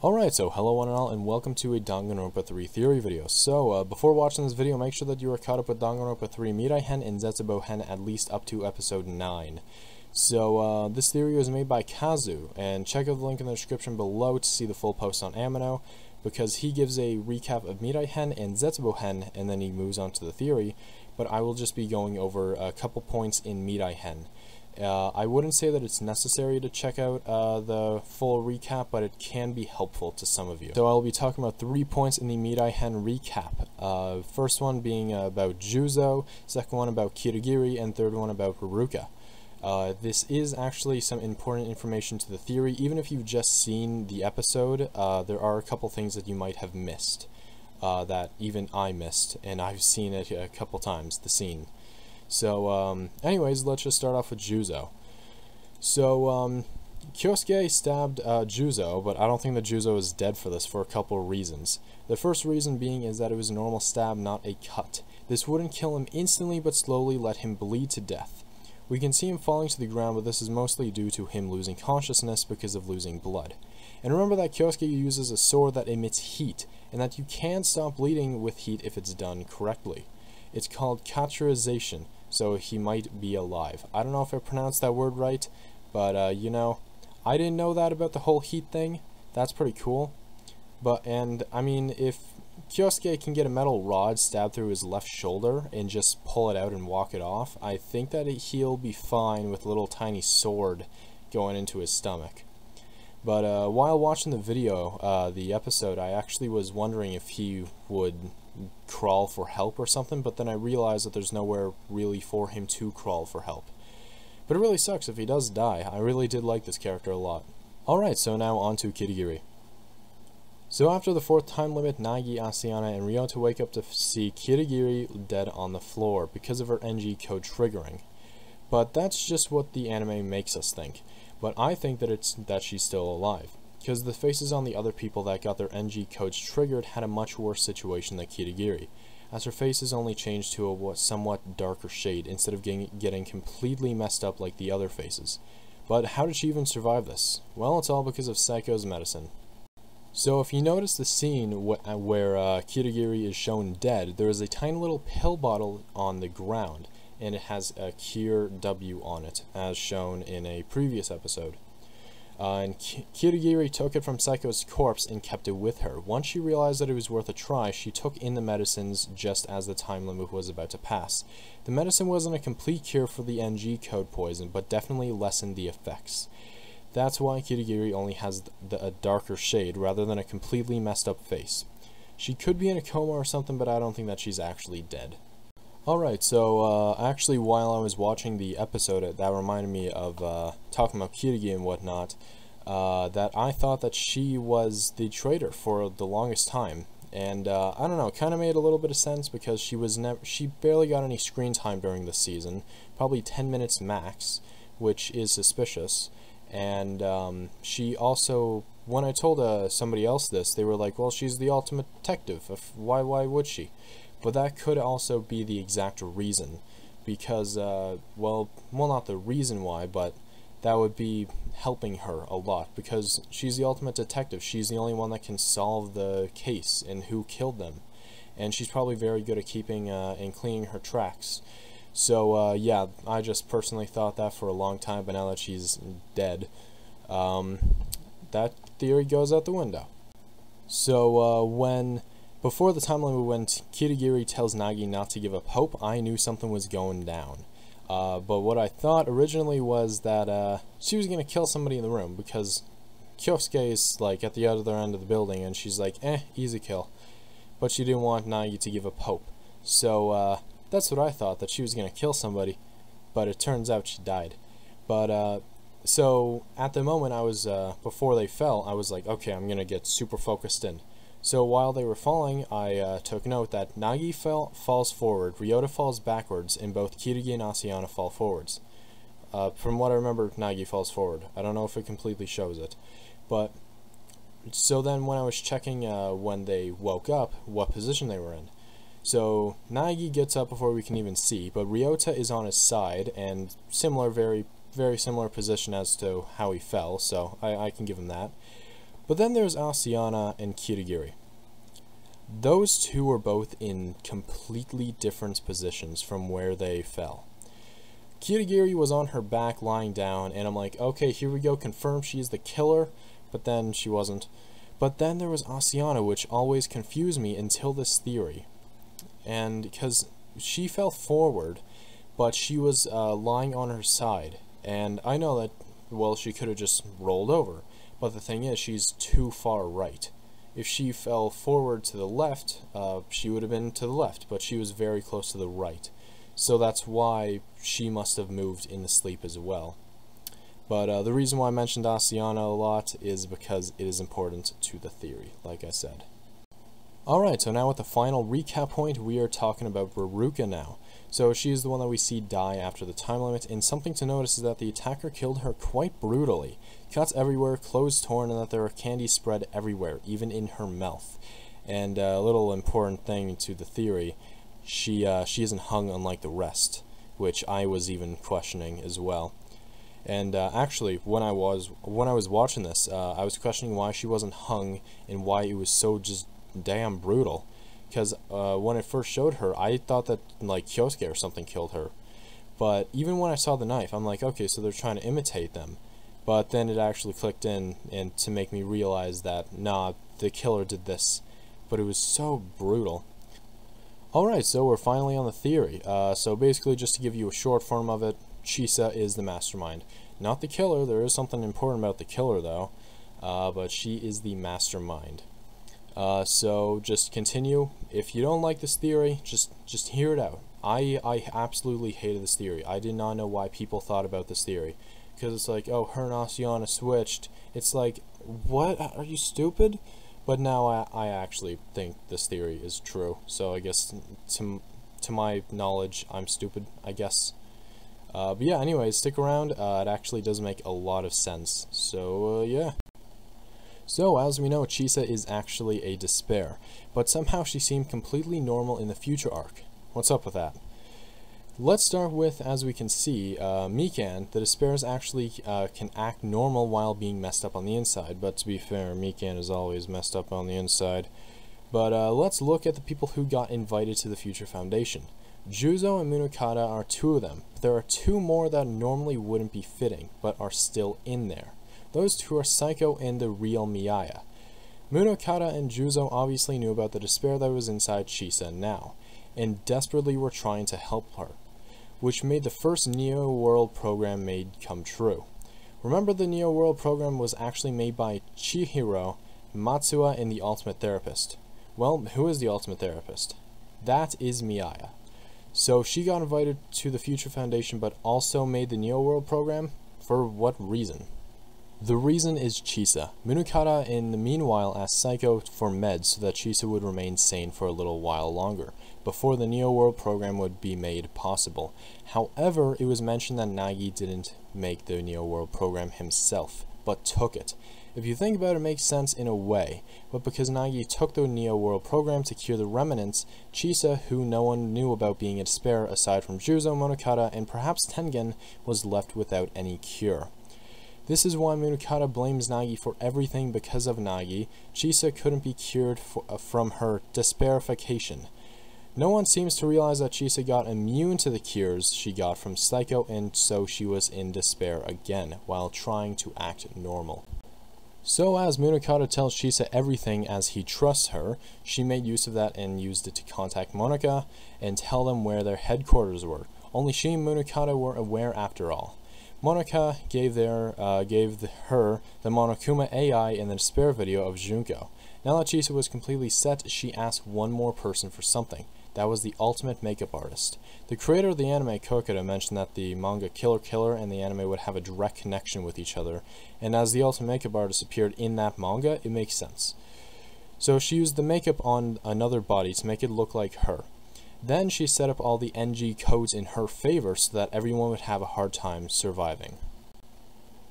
Alright, so hello one and all, and welcome to a Danganronpa 3 theory video. So, before watching this video, make sure that you are caught up with Danganronpa 3 Mirai Hen and Zetsubou Hen at least up to episode 9. So, this theory was made by Kazu, and check out the link in the description below to see the full post on Amino, because he gives a recap of Mirai Hen and Zetsubou Hen, and then he moves on to the theory, but I will just be going over a couple points in Mirai Hen. I wouldn't say that it's necessary to check out the full recap, but it can be helpful to some of you. So I'll be talking about 3 points in the Mirai Hen recap. First one being about Juzo, second one about Kirigiri, and third one about Haruka. This is actually some important information to the theory. Even if you've just seen the episode, there are a couple things that you might have missed, that even I missed, and I've seen it a couple times, the scene. So, anyways, let's just start off with Juzo. So, Kyosuke stabbed Juzo, but I don't think that Juzo is dead for this for a couple of reasons. The first reason being is that it was a normal stab, not a cut. This wouldn't kill him instantly, but slowly let him bleed to death. We can see him falling to the ground, but this is mostly due to him losing consciousness because of losing blood. And remember that Kyosuke uses a sword that emits heat, and that you can stop bleeding with heat if it's done correctly. It's called cauterization, so he might be alive. I don't know if I pronounced that word right, but you know, I didn't know that about the whole heat thing. That's pretty cool. And I mean, if Kyosuke can get a metal rod stabbed through his left shoulder and just pull it out and walk it off, I think that he'll be fine with a little tiny sword going into his stomach. But while watching the video, the episode, I actually was wondering if he would crawl for help or something, but then I realized that there's nowhere really for him to crawl for help. But it really sucks if he does die. I really did like this character a lot. Alright, so now on to Kirigiri. So after the 4th time limit, Nagi, Asiana, and Ryota wake up to see Kirigiri dead on the floor because of her NG code triggering. But that's just what the anime makes us think. But I think that she's still alive, because the faces on the other people that got their NG codes triggered had a much worse situation than Kirigiri, as her faces only changed to a somewhat darker shade instead of getting completely messed up like the other faces. But how did she even survive this? Well, it's all because of Saiko's medicine. So if you notice the scene where Kirigiri is shown dead, there is a tiny little pill bottle on the ground, and it has a Cure W on it, as shown in a previous episode. And Kirigiri took it from Saiko's corpse and kept it with her. Once she realized that it was worth a try, she took in the medicines just as the time limit was about to pass. The medicine wasn't a complete cure for the NG code poison, but definitely lessened the effects. That's why Kirigiri only has a darker shade rather than a completely messed up face. She could be in a coma or something, but I don't think that she's actually dead. Alright, so actually while I was watching the episode, that reminded me of talking about Kirigi and whatnot, that I thought that she was the traitor for the longest time. And I don't know, it kind of made a little bit of sense because she barely got any screen time during this season, probably 10 minutes max, which is suspicious. And she also, when I told somebody else this, they were like, well, she's the ultimate detective, why would she? But that could also be the exact reason, because, well, not the reason why, but that would be helping her a lot, because she's the ultimate detective. She's the only one that can solve the case and who killed them, and she's probably very good at keeping and cleaning her tracks. So, yeah, I just personally thought that for a long time, but now that she's dead, that theory goes out the window. So, before the time limit, when Kirigiri tells Nagi not to give up hope, I knew something was going down. But what I thought originally was that she was going to kill somebody in the room, because Kyosuke is like at the other end of the building, and she's like, easy kill. But she didn't want Nagi to give up hope. So that's what I thought, that she was going to kill somebody, but it turns out she died. But so at the moment I was, before they fell, I was like, okay, I'm going to get super focused in. So while they were falling, I took note that Nagi falls forward, Ryota falls backwards, and both Kirigi and Asiana fall forwards. From what I remember, Nagi falls forward. I don't know if it completely shows it. But, so then when I was checking when they woke up, what position they were in. So Nagi gets up before we can even see, but Ryota is on his side, and very similar position as to how he fell, so I can give him that. But then there's Asiana and Kirigiri. Those two are both in completely different positions from where they fell. Kirigiri was on her back lying down, and I'm like, okay, here we go, confirmed she is the killer, but then she wasn't. But then there was Asiana, which always confused me until this theory. And because she fell forward, but she was lying on her side. And I know that, well, she could have just rolled over. But the thing is, she's too far right. If she fell forward to the left, she would have been to the left, but she was very close to the right. So that's why she must have moved in the sleep as well. But the reason why I mentioned Asiana a lot is because it is important to the theory, like I said. Alright, so now at the final recap point, we are talking about Ruruka now. So she is the one that we see die after the time limit, and something to notice is that the attacker killed her quite brutally. Cuts everywhere, clothes torn, and that there are candy spread everywhere, even in her mouth. And a little important thing to the theory, she isn't hung unlike the rest, which I was even questioning as well. And actually, when I was watching this, I was questioning why she wasn't hung and why it was so just damn brutal. Because when it first showed her, I thought that like Kyosuke or something killed her. But even when I saw the knife, I'm like, okay, so they're trying to imitate them. But then it actually clicked in and to make me realize that, nah, the killer did this. But it was so brutal. Alright, so we're finally on the theory. So basically, just to give you a short form of it, Chisa is the mastermind. Not the killer, there is something important about the killer though, but she is the mastermind. So just continue. If you don't like this theory, just hear it out. I absolutely hated this theory. I did not know why people thought about this theory. Because it's like, oh, her and Asiana switched. It's like, what? Are you stupid? But now I actually think this theory is true. So I guess to my knowledge, I'm stupid, I guess. But yeah, anyways, stick around. It actually does make a lot of sense. So yeah. So, as we know, Chisa is actually a despair, but somehow she seemed completely normal in the future arc. What's up with that? Let's start with, as we can see, Mikan. The despairs actually can act normal while being messed up on the inside, but to be fair, Mikan is always messed up on the inside. But let's look at the people who got invited to the Future Foundation. Juzo and Munokata are two of them, but there are two more that normally wouldn't be fitting, but are still in there. Those two are Psycho and the real Miyaya. Munokata and Juzo obviously knew about the despair that was inside Chisa now, and desperately were trying to help her, which made the first Neo World program come true. Remember, the Neo World program was actually made by Chihiro, Matsuo, and the Ultimate Therapist. Well, who is the Ultimate Therapist? That is Miyaya. So she got invited to the Future Foundation, but also made the Neo World program? For what reason? The reason is Chisa. Munokata in the meanwhile asked Psycho for meds so that Chisa would remain sane for a little while longer, before the Neo World program would be made possible. However, it was mentioned that Nagi didn't make the Neo World program himself, but took it. If you think about it, it makes sense in a way, but because Nagi took the Neo World program to cure the remnants, Chisa, who no one knew about being a despair aside from Juzo, Munokata, and perhaps Tengen, was left without any cure. This is why Munokata blames Nagi for everything. Because of Nagi, Chisa couldn't be cured from her desperification. No one seems to realize that Chisa got immune to the cures she got from Psycho, and so she was in despair again, while trying to act normal. So as Munokata tells Chisa everything as he trusts her, she made use of that and used it to contact Monika and tell them where their headquarters were. Only she and Munokata were aware after all. Monika gave her the Monokuma AI in the despair video of Junko. Now that Chisa was completely set, she asked one more person for something. That was the ultimate makeup artist. The creator of the anime, Kokoda, mentioned that the manga Killer Killer and the anime would have a direct connection with each other, and as the ultimate makeup artist appeared in that manga, it makes sense. So she used the makeup on another body to make it look like her. Then she set up all the NG codes in her favor so that everyone would have a hard time surviving.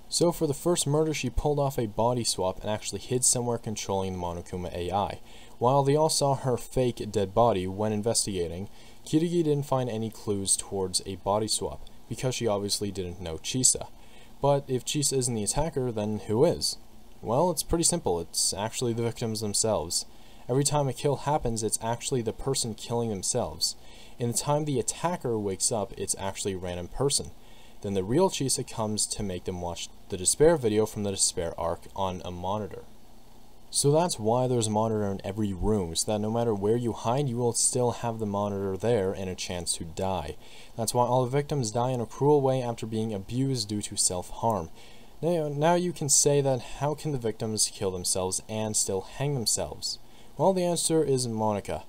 So for the first murder, she pulled off a body swap and actually hid somewhere controlling the Monokuma AI. While they all saw her fake dead body when investigating, Kirigi didn't find any clues towards a body swap, because she obviously didn't know Chisa. But if Chisa isn't the attacker, then who is? Well, it's pretty simple. It's actually the victims themselves. Every time a kill happens, it's actually the person killing themselves. In the time the attacker wakes up, it's actually a random person. Then the real Chisa comes to make them watch the Despair video from the Despair arc on a monitor. So that's why there's a monitor in every room, so that no matter where you hide, you will still have the monitor there and a chance to die. That's why all the victims die in a cruel way after being abused due to self-harm. Now you can say that how can the victims kill themselves and still hang themselves? Well, the answer is Monika.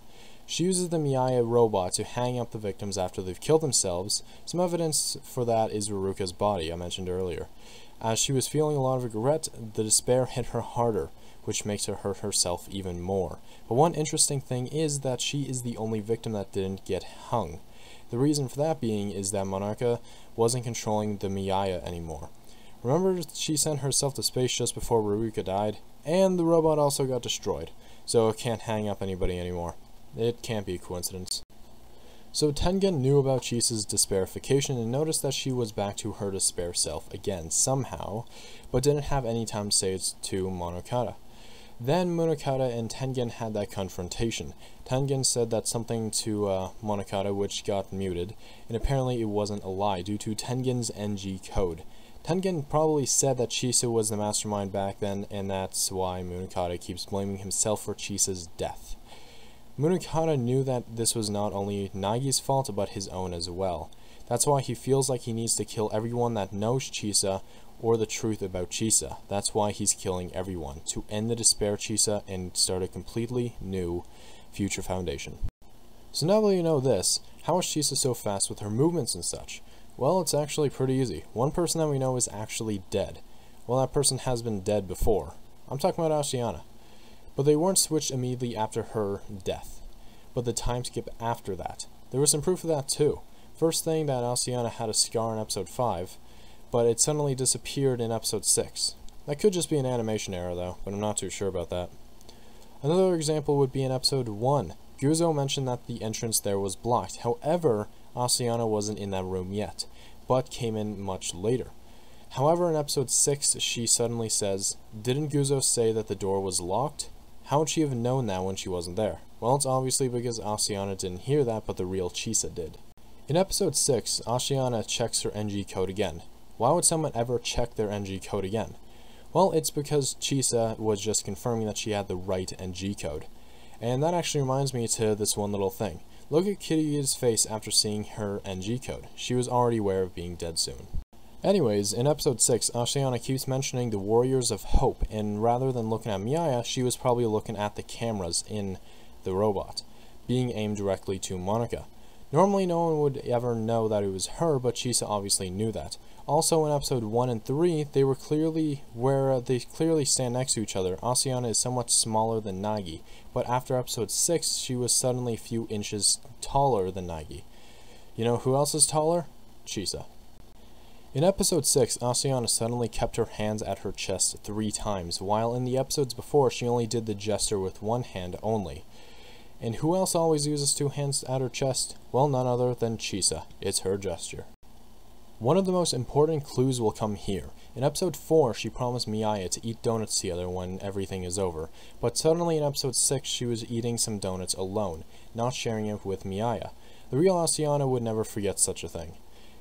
She uses the Miaya robot to hang up the victims after they've killed themselves. Some evidence for that is Ruruka's body, I mentioned earlier. As she was feeling a lot of regret, the despair hit her harder, which makes her hurt herself even more. But one interesting thing is that she is the only victim that didn't get hung. The reason for that being is that Monika wasn't controlling the Miaya anymore. Remember, she sent herself to space just before Ruruka died? And the robot also got destroyed, so it can't hang up anybody anymore. It can't be a coincidence. So Tengen knew about Chisa's desparification and noticed that she was back to her despair self again somehow, but didn't have any time to say it to Monokata. Then Monokata and Tengen had that confrontation. Tengen said that something to Monokata which got muted, and apparently it wasn't a lie due to Tengen's NG code. Tengen probably said that Chisa was the mastermind back then, and that's why Monokata keeps blaming himself for Chisa's death. Monokata knew that this was not only Nagi's fault, but his own as well. That's why he feels like he needs to kill everyone that knows Chisa or the truth about Chisa. That's why he's killing everyone, to end the Despair Chisa and start a completely new future foundation. So now that you know this, how is Chisa so fast with her movements and such? Well, it's actually pretty easy. One person that we know is actually dead. Well, that person has been dead before. I'm talking about Asciana. But they weren't switched immediately after her death, but the time skip after that. There was some proof of that too. First thing, that Asciana had a scar in episode 5, but it suddenly disappeared in episode 6. That could just be an animation error though, but I'm not too sure about that. Another example would be in episode 1. Guzo mentioned that the entrance there was blocked. However, Asciana wasn't in that room yet, but came in much later. However, in episode 6, she suddenly says, "Didn't Guzo say that the door was locked? How would she have known that when she wasn't there?" Well, it's obviously because Asciana didn't hear that, but the real Chisa did. In episode 6, Asciana checks her NG code again. Why would someone ever check their NG code again? Well, it's because Chisa was just confirming that she had the right NG code. And that actually reminds me to this one little thing. Look at Kiryu's face after seeing her NG code. She was already aware of being dead soon. Anyways, in episode 6, Asciana keeps mentioning the Warriors of Hope, and rather than looking at Miaya, she was probably looking at the cameras in the robot, being aimed directly to Monika. Normally no one would ever know that it was her, but Chisa obviously knew that. Also in episode 1 and 3, they clearly stand next to each other. Asciana is somewhat smaller than Nagi, but after episode 6, she was suddenly a few inches taller than Nagi. You know who else is taller? Chisa. In episode 6, Asciana suddenly kept her hands at her chest 3 times, while in the episodes before she only did the gesture with one hand only. And who else always uses 2 hands at her chest? Well, none other than Chisa. It's her gesture. One of the most important clues will come here. In episode 4, she promised Miaya to eat donuts together when everything is over, but suddenly in episode 6 she was eating some donuts alone, not sharing it with Miaya. The real Asciana would never forget such a thing.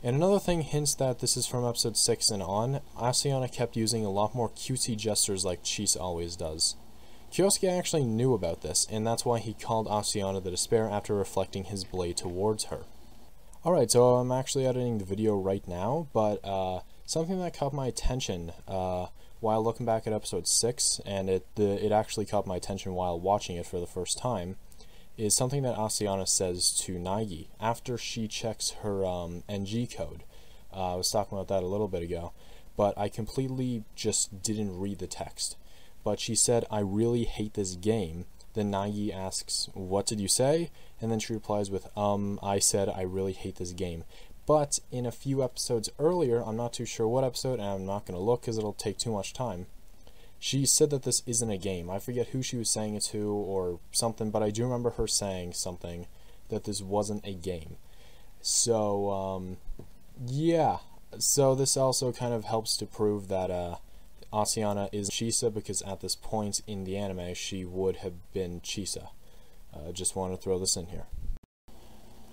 And another thing hints that this is from episode 6 and on. Asciana kept using a lot more cutesy gestures like Chisa always does. Kyosuke actually knew about this, and that's why he called Asciana the Despair after reflecting his blade towards her. Alright, so I'm actually editing the video right now, but something that caught my attention while looking back at episode 6, and it actually caught my attention while watching it for the first time, is something that Asciana says to Nagi after she checks her NG code. I was talking about that a little bit ago, but I completely just didn't read the text. But she said, "I really hate this game." Then Nagi asks, "What did you say?" And then she replies with, "I said I really hate this game." But in a few episodes earlier, I'm not too sure what episode, and I'm not going to look because it'll take too much time, she said that this isn't a game. I forget who she was saying it to or something, but I do remember her saying something that this wasn't a game. So, yeah. So this also kind of helps to prove that Asiana is Chisa, because at this point in the anime she would have been Chisa. Just want to throw this in here.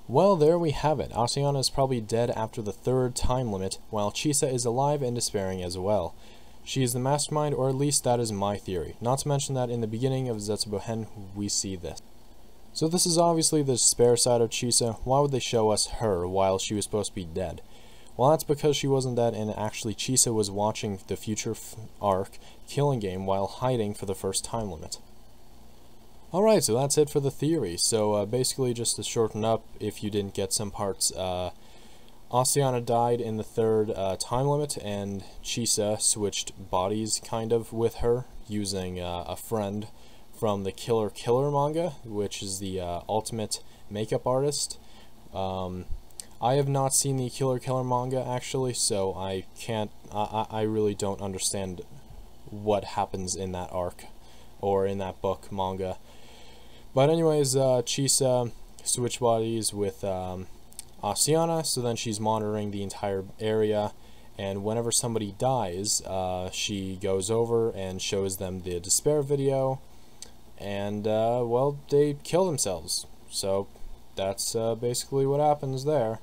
Well, there we have it. Asiana is probably dead after the 3rd time limit, while Chisa is alive and despairing as well. She is the mastermind, or at least that is my theory. Not to mention that in the beginning of Zetsubou Hen we see this. So this is obviously the despair side of Chisa. Why would they show us her while she was supposed to be dead? Well, that's because she wasn't dead, and actually Chisa was watching the future arc, Killing Game, while hiding for the 1st time limit. Alright, so that's it for the theory. So basically, just to shorten up, if you didn't get some parts, Asiana died in the 3rd time limit, and Chisa switched bodies kind of with her, using a friend from the Killer Killer manga, which is the ultimate makeup artist. I have not seen the Killer Killer manga actually, so I can't, I really don't understand what happens in that arc, or in that book manga. But anyways, Chisa switch bodies with Asiana, so then she's monitoring the entire area, and whenever somebody dies, she goes over and shows them the despair video, and well, they kill themselves. So that's basically what happens there.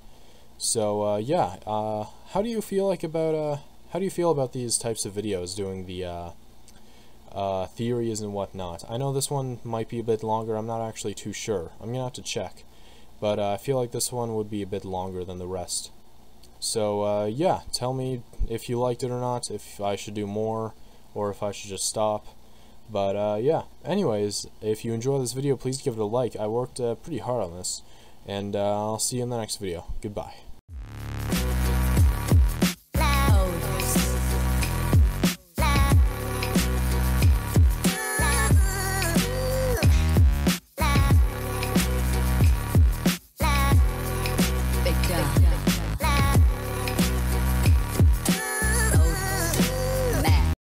So yeah, how do you feel about these types of videos, doing the theories and whatnot? I know this one might be a bit longer. I'm not actually too sure. I'm gonna have to check, but I feel like this one would be a bit longer than the rest. So yeah, tell me if you liked it or not, if I should do more, or if I should just stop. But yeah, anyways, if you enjoy this video, please give it a like. I worked pretty hard on this, and I'll see you in the next video. Goodbye.